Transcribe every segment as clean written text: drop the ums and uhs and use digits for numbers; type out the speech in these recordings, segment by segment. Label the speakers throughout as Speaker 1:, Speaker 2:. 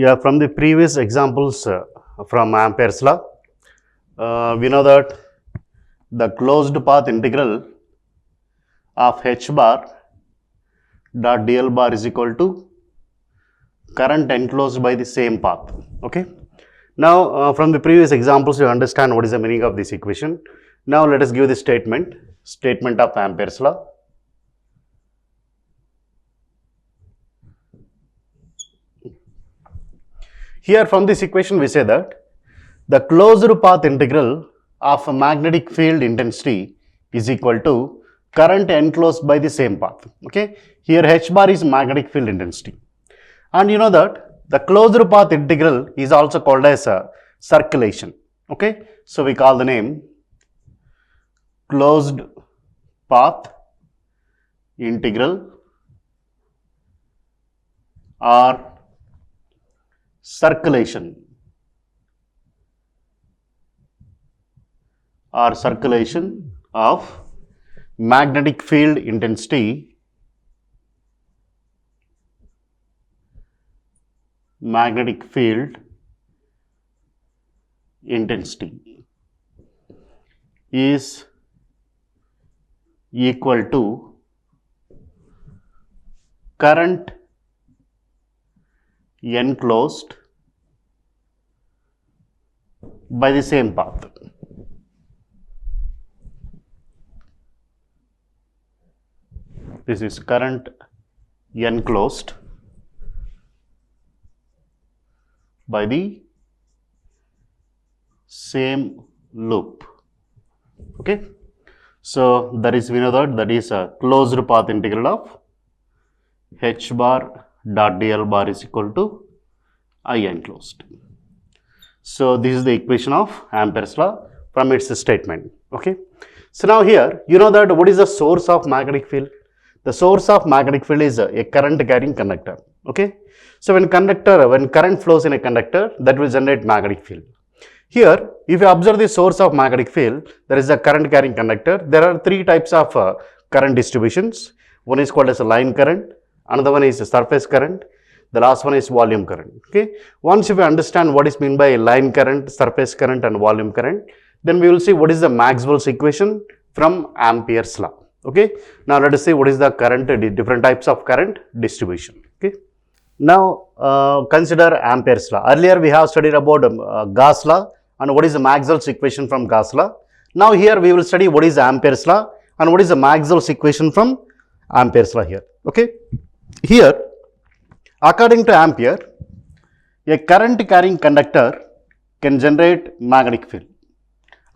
Speaker 1: Yeah, from the previous examples from Ampere's law, we know that the closed path integral of h bar dot dl bar is equal to current enclosed by the same path. Okay. Now, from the previous examples, you understand what is the meaning of this equation. Now, let us give the statement of Ampere's law. Here from this equation we say that the closed path integral of a magnetic field intensity is equal to current enclosed by the same path. Okay. Here h bar is magnetic field intensity, and you know that the closed path integral is also called as a circulation. Okay. So we call the name closed path integral or circulation of magnetic field intensity is equal to current enclosed by the same path. This is current enclosed by the same loop. Okay. So that is, we know that is a closed path integral of h bar dot dl bar is equal to I enclosed. So this is the equation of Ampere's law from its statement. Okay. So now here you know that what is the source of magnetic field? The source of magnetic field is a current carrying conductor. Okay. So when current flows in a conductor, that will generate magnetic field. Here, if you observe the source of magnetic field, there is a current carrying conductor. There are three types of current distributions. One is called as a line current, another one is a surface current, the last one is volume current. Okay. Once if you understand what is meant by line current, surface current and volume current, then we will see what is the Maxwell's equation from Ampere's law. Okay. Now let us see what is the different types of current distribution. Okay. Now consider Ampere's law. Earlier we have studied about Gauss law and what is the Maxwell's equation from Gauss law. Now here we will study what is Ampere's law and what is the Maxwell's equation from Ampere's law here. Okay. Here, according to Ampere, a current carrying conductor can generate magnetic field.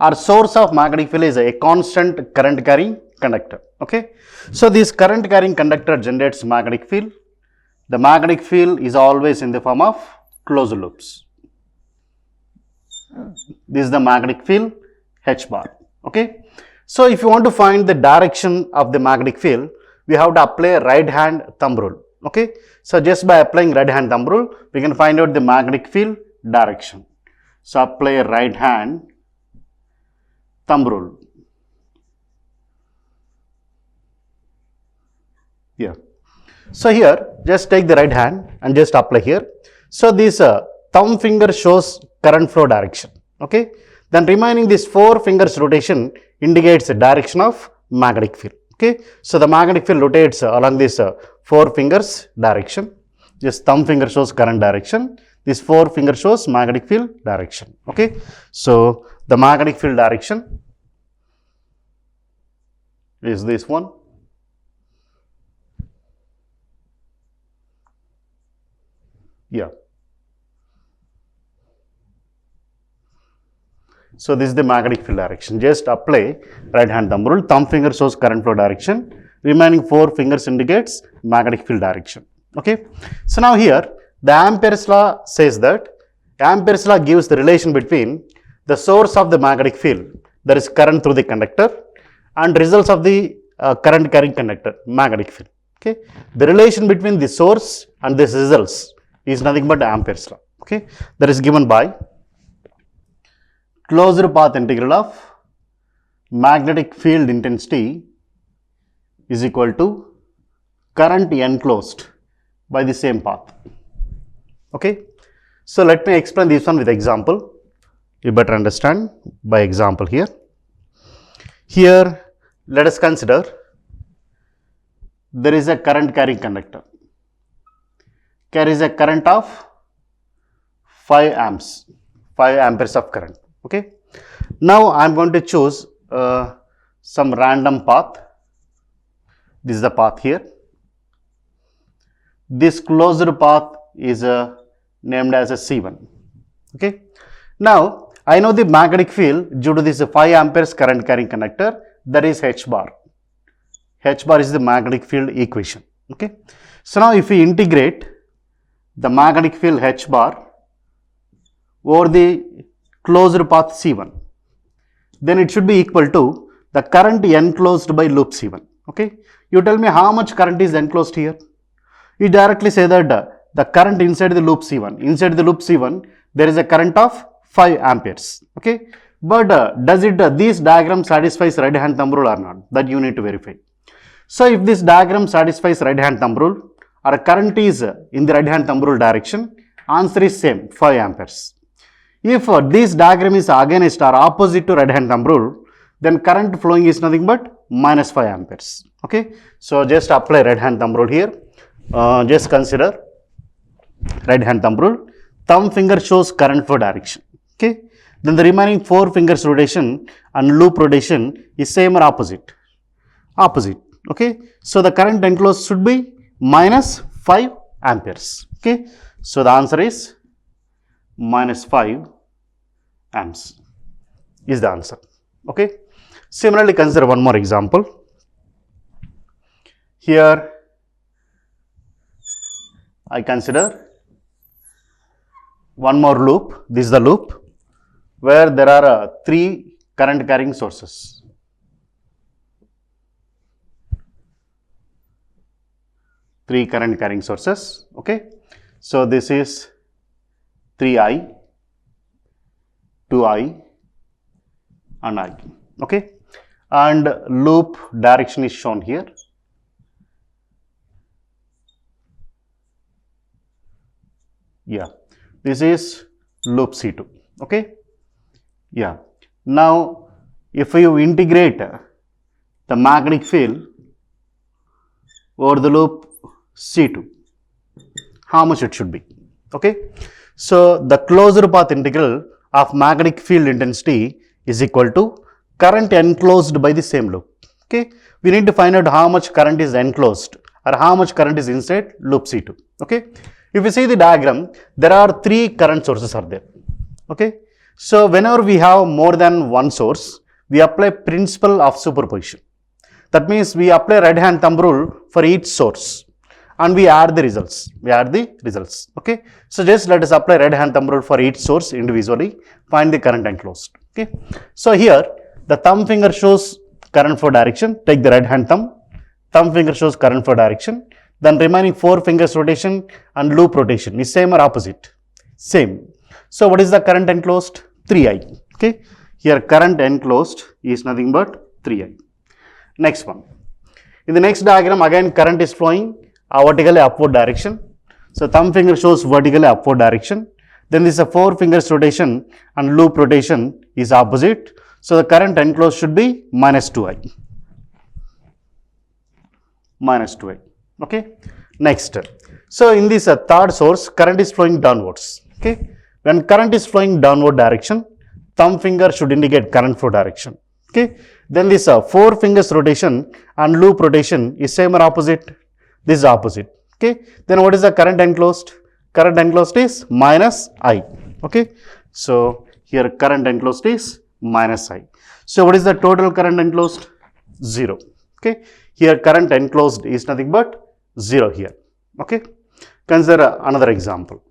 Speaker 1: Our source of magnetic field is a constant current carrying conductor. Okay. So this current carrying conductor generates magnetic field. The magnetic field is always in the form of closed loops. This is the magnetic field h bar. Okay. So if you want to find the direction of the magnetic field, we have to apply right hand thumb rule. Okay. So just by applying right hand thumb rule, we can find out the magnetic field direction. So apply a right hand thumb rule. Yeah. So here just take the right hand and just apply here. So this thumb finger shows current flow direction. Okay. Then remaining this 4 fingers rotation indicates the direction of magnetic field. Okay. So the magnetic field rotates along this 4 fingers direction. This thumb finger shows current direction. This 4 finger shows magnetic field direction. Okay. So the magnetic field direction is this one. Yeah. So this is the magnetic field direction. Just apply right hand thumb rule. Thumb finger shows current flow direction. Remaining 4 fingers indicates magnetic field direction. Okay. So now here the Ampere's law says that Ampere's law gives the relation between the source of the magnetic field, that is current through the conductor, and results of the current carrying conductor, magnetic field. Okay. The relation between the source and this results is nothing but Ampere's law. Okay. That is given by closed path integral of magnetic field intensity is equal to current enclosed by the same path. Okay. So let me explain this one with example. You better understand by example here. Here, let us consider there is a current carrying conductor. Carries a current of 5 amps, 5 amperes of current. Okay. Now I am going to choose some random path. This is the path here. This closed path is named as a C1. Okay. Now I know the magnetic field due to this 5 amperes current carrying conductor, that is H bar. H bar is the magnetic field equation. Okay. So now if we integrate the magnetic field H bar over the closed path C1, then it should be equal to the current enclosed by loop C1. Okay. You tell me how much current is enclosed here. You directly say that the current inside the loop C1, inside the loop C1, there is a current of 5 amperes. Okay. But does it this diagram satisfies right hand thumb rule or not? That you need to verify. So if this diagram satisfies right hand thumb rule or current is in the right hand thumb rule direction, answer is same, 5 amperes. If this diagram is against or opposite to right hand thumb rule, then current flowing is nothing but minus 5 amperes. Okay. So just apply right hand thumb rule here. Just consider right hand thumb rule. Thumb finger shows current flow direction. Okay. Then the remaining 4 fingers rotation and loop rotation is same or opposite? Opposite. Okay. So the current enclosed should be minus 5 amperes. Okay. So the answer is minus 5 amps is the answer. Okay. Similarly, consider one more example. Here I consider one more loop. This is the loop where there are 3 current carrying sources. Three current carrying sources. Okay. So this is 3I, 2I and I. Okay. And loop direction is shown here. Yeah, this is loop C2. Okay. Yeah. Now, if you integrate the magnetic field over the loop C2, how much it should be? Okay. So the closed path integral of magnetic field intensity is equal to current enclosed by the same loop. Okay. We need to find out how much current is enclosed or how much current is inside loop C2. Okay. If you see the diagram, there are 3 current sources are there. Okay. So whenever we have more than one source, we apply principle of superposition. That means we apply right hand thumb rule for each source and we add the results. Okay. So just let us apply right hand thumb rule for each source individually, find the current enclosed. Okay. So here the thumb finger shows current flow direction, take the right hand thumb finger shows current flow direction, then remaining 4 fingers rotation and loop rotation is same or opposite? Same. So what is the current enclosed? 3I. Okay. Here current enclosed is nothing but 3I. Next one. In the next diagram again current is flowing vertically upward direction. So thumb finger shows vertically upward direction. Then this is a 4 fingers rotation and loop rotation is opposite. So the current enclosed should be minus 2I. Minus 2I. Okay. Next. So in this third source current is flowing downwards. Okay. When current is flowing downward direction, thumb finger should indicate current flow direction. Okay. Then this 4 fingers rotation and loop rotation is same or opposite? This is opposite. Okay. Then what is the current enclosed? Current enclosed is minus I. Okay. So here current enclosed is minus I. So what is the total current enclosed? 0. Okay. Here current enclosed is nothing but 0 here. Okay. Consider another example.